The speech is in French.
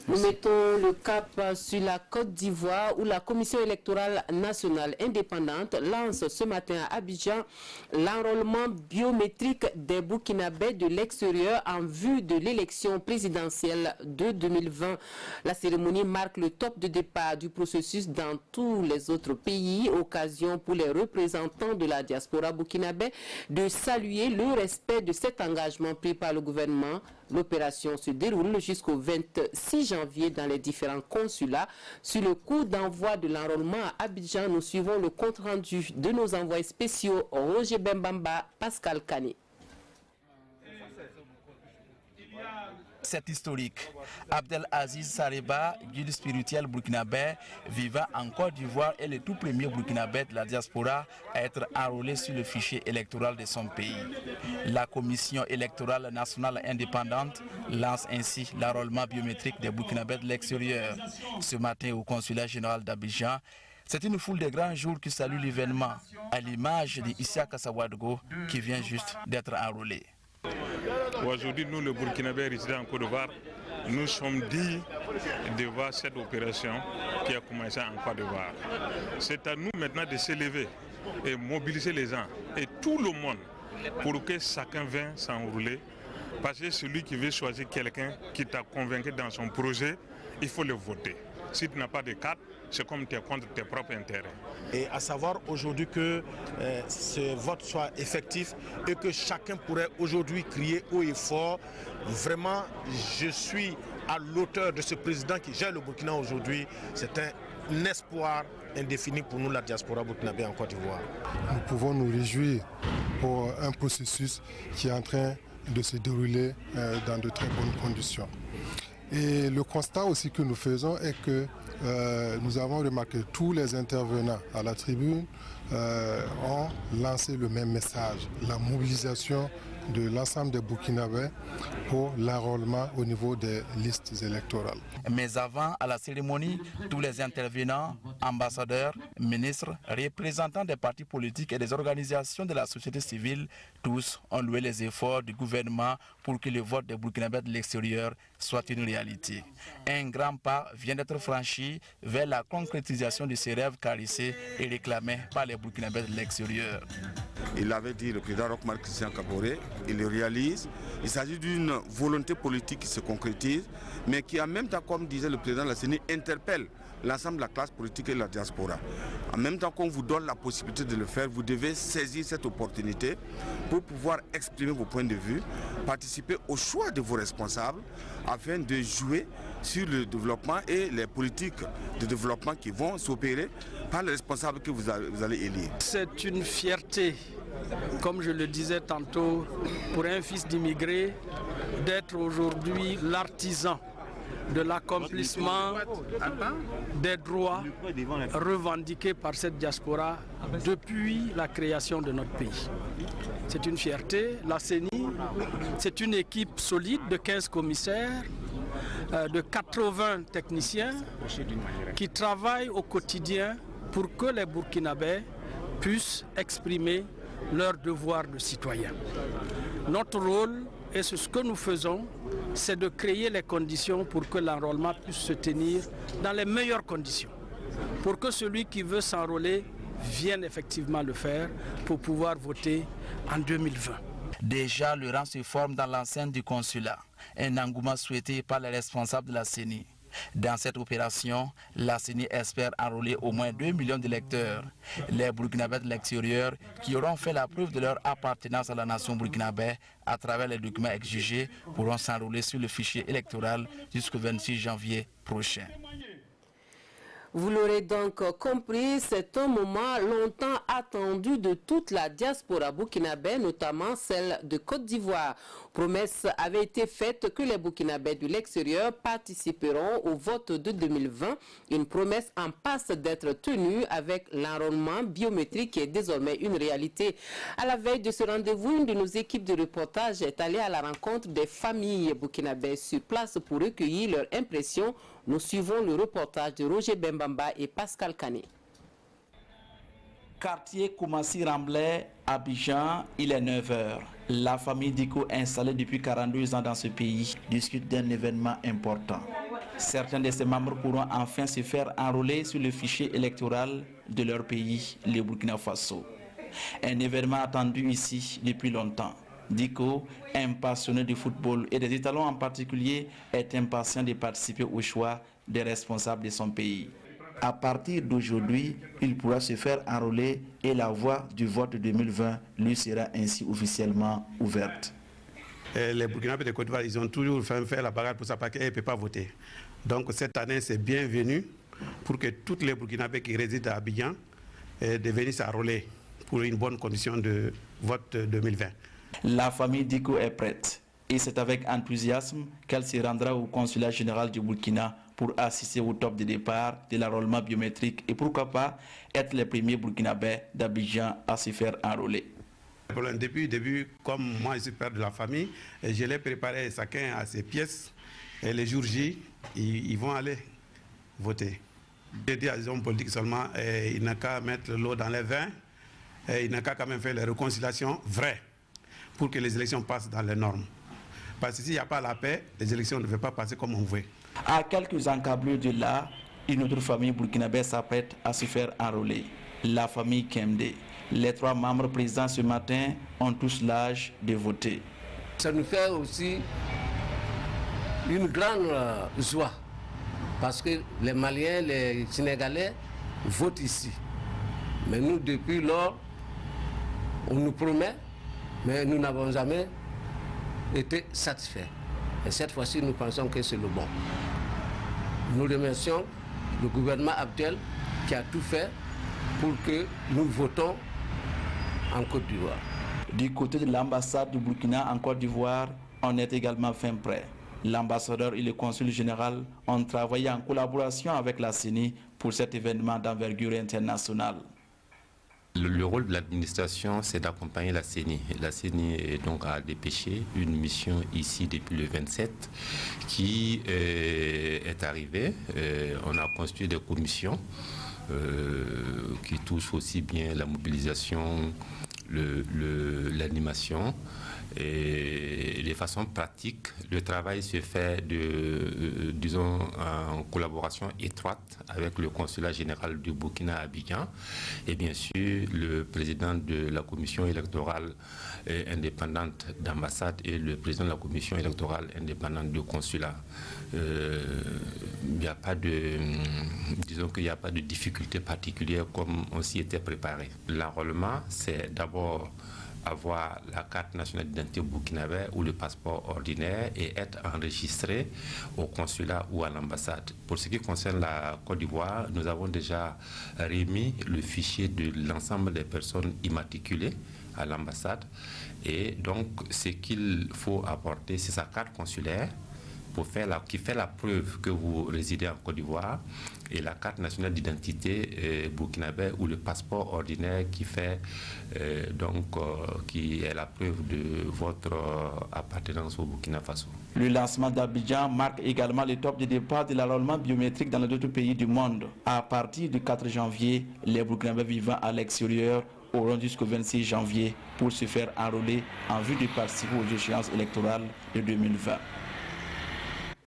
Nous mettons le cap sur la Côte d'Ivoire où la Commission électorale nationale indépendante lance ce matin à Abidjan l'enrôlement biométrique des Burkinabés de l'extérieur en vue de l'élection présidentielle de 2020. La cérémonie marque le top de départ du processus dans tous les autres pays, occasion pour les représentants de la diaspora burkinabé de saluer le respect de cet engagement pris par le gouvernement. L'opération se déroule jusqu'au 26 janvier dans les différents consulats. Sur le coup d'envoi de l'enrôlement à Abidjan, nous suivons le compte-rendu de nos envoyés spéciaux Roger Bembamba, Pascal Kane. C'est historique. Abdelaziz Sareba, guide spirituel burkinabé, vivant en Côte d'Ivoire, est le tout premier burkinabé de la diaspora à être enrôlé sur le fichier électoral de son pays. La Commission électorale nationale indépendante lance ainsi l'enrôlement biométrique des burkinabés de l'extérieur. Ce matin au consulat général d'Abidjan, c'est une foule de grands jours qui salue l'événement, à l'image d'Issa Kassaouadgo qui vient juste d'être enrôlé. Aujourd'hui, nous, le Burkinabé résident en Côte d'Ivoire, nous sommes dits de voir cette opération qui a commencé en Côte d'Ivoire. C'est à nous maintenant de s'élever et mobiliser les gens et tout le monde pour que chacun vienne s'enrôler. Parce que celui qui veut choisir quelqu'un qui t'a convaincu dans son projet, il faut le voter. Si tu n'as pas de carte, c'est comme tu es contre tes propres intérêts. Et à savoir aujourd'hui que ce vote soit effectif et que chacun pourrait aujourd'hui crier haut et fort. Vraiment, je suis à l'auteur de ce président qui gère le Burkina aujourd'hui. C'est un espoir indéfini pour nous, la diaspora burkinabé en Côte d'Ivoire. Nous pouvons nous réjouir pour un processus qui est en train de se dérouler dans de très bonnes conditions. Et le constat aussi que nous faisons est que nous avons remarqué que tous les intervenants à la tribune ont lancé le même message, la mobilisation de l'ensemble des Burkinabés pour l'enrôlement au niveau des listes électorales. Mais avant, à la cérémonie, tous les intervenants, ambassadeurs, ministres, représentants des partis politiques et des organisations de la société civile, tous ont loué les efforts du gouvernement pour que le vote des Burkinabés de l'extérieur soit une réalité. Un grand pas vient d'être franchi vers la concrétisation de ces rêves caressés et réclamés par les Burkinabés de l'extérieur. Il avait dit, le président Roch-Marc Christian Kaboré, il le réalise. Il s'agit d'une volonté politique qui se concrétise, mais qui en même temps, comme disait le président de la CENI, interpelle l'ensemble de la classe politique et de la diaspora. En même temps qu'on vous donne la possibilité de le faire, vous devez saisir cette opportunité pour pouvoir exprimer vos points de vue, participer au choix de vos responsables afin de jouer sur le développement et les politiques de développement qui vont s'opérer par les responsables que vous allez élire. C'est une fierté, comme je le disais tantôt, pour un fils d'immigré d'être aujourd'hui l'artisan de l'accomplissement des droits revendiqués par cette diaspora depuis la création de notre pays. C'est une fierté. La CENI, c'est une équipe solide de 15 commissaires, de 80 techniciens qui travaillent au quotidien pour que les Burkinabés puissent exprimer leur devoir de citoyen. Notre rôle, et c'est ce que nous faisons, c'est de créer les conditions pour que l'enrôlement puisse se tenir dans les meilleures conditions. Pour que celui qui veut s'enrôler vienne effectivement le faire pour pouvoir voter en 2020. Déjà, le rang se forme dans l'enceinte du consulat, un engouement souhaité par les responsables de la CENI. Dans cette opération, la CENI espère enrôler au moins 2 millions d'électeurs. Les Burkinabés de l'extérieur qui auront fait la preuve de leur appartenance à la nation burkinabé à travers les documents exigés pourront s'enrôler sur le fichier électoral jusqu'au 26 janvier prochain. Vous l'aurez donc compris, c'est un moment longtemps attendu de toute la diaspora burkinabé, notamment celle de Côte d'Ivoire. Promesse avait été faite que les Burkinabés de l'extérieur participeront au vote de 2020. Une promesse en passe d'être tenue avec l'enrôlement biométrique qui est désormais une réalité. À la veille de ce rendez-vous, une de nos équipes de reportage est allée à la rencontre des familles burkinabés sur place pour recueillir leurs impressions. Nous suivons le reportage de Roger Bembamba et Pascal Kane. Quartier Koumassi-Ramblais, Abidjan, il est 9h. La famille Diko, installée depuis 42 ans dans ce pays, discute d'un événement important. Certains de ces membres pourront enfin se faire enrôler sur le fichier électoral de leur pays, le Burkina Faso. Un événement attendu ici depuis longtemps. Diko, un passionné du football et des étalons en particulier, est impatient de participer au choix des responsables de son pays. À partir d'aujourd'hui, il pourra se faire enrôler et la voie du vote 2020 lui sera ainsi officiellement ouverte. Les Burkinabés de Côte d'Ivoire, ils ont toujours fait la bagarre pour ça parce qu'ils ne peuvent pas voter. Donc cette année, c'est bienvenu pour que tous les Burkinabés qui résident à Abidjan deviennent s'enrôler pour une bonne condition de vote 2020. La famille Diko est prête et c'est avec enthousiasme qu'elle se rendra au consulat général du Burkina pour assister au top de départ de l'enrôlement biométrique et pourquoi pas être les premiers Burkinabés d'Abidjan à se faire enrôler. Depuis le début, comme moi je suis père de la famille, je l'ai préparé chacun à ses pièces et les jours J, ils vont aller voter. J'ai dit à les hommes politiques seulement, il n'a qu'à mettre l'eau dans les vins, il n'a qu'à quand même faire les réconciliations vraies pour que les élections passent dans les normes. Parce que s'il n'y a pas la paix, les élections ne vont pas passer comme on veut. À quelques encablures de là, une autre famille burkinabé s'apprête à se faire enrôler. La famille Kemde. Les 3 membres présents ce matin ont tous l'âge de voter. Ça nous fait aussi une grande joie parce que les Maliens, les Sénégalais votent ici. Mais nous, depuis lors, on nous promet, mais nous n'avons jamais été satisfaits. Et cette fois-ci, nous pensons que c'est le bon. Nous remercions le gouvernement actuel qui a tout fait pour que nous votons en Côte d'Ivoire. Du côté de l'ambassade du Burkina en Côte d'Ivoire, on est également fin prêt. L'ambassadeur et le consul général ont travaillé en collaboration avec la CENI pour cet événement d'envergure internationale. Le rôle de l'administration, c'est d'accompagner la CENI. La CENI donc a dépêché une mission ici depuis le 27 qui est arrivée. On a constitué des commissions qui touchent aussi bien la mobilisation, l'animation. Et de façon pratique, le travail se fait disons, en collaboration étroite avec le consulat général du Burkina à Abidjan et bien sûr le président de la commission électorale indépendante d'ambassade et le président de la commission électorale indépendante du consulat. Il n'y a pas de, disons qu'il n'y a pas de difficulté particulière comme on s'y était préparé. L'enrôlement, c'est d'abord avoir la carte nationale d'identité burkinabé ou le passeport ordinaire et être enregistré au consulat ou à l'ambassade. Pour ce qui concerne la Côte d'Ivoire, nous avons déjà remis le fichier de l'ensemble des personnes immatriculées à l'ambassade et donc ce qu'il faut apporter, c'est sa carte consulaire qui fait la preuve que vous résidez en Côte d'Ivoire et la carte nationale d'identité burkinabé ou le passeport ordinaire qui fait qui est la preuve de votre appartenance au Burkina Faso. Le lancement d'Abidjan marque également le top de départ de l'enrôlement biométrique dans les autres pays du monde. À partir du 4 janvier, les Burkinabés vivant à l'extérieur auront jusqu'au 26 janvier pour se faire enrôler en vue de participer aux échéances électorales de 2020.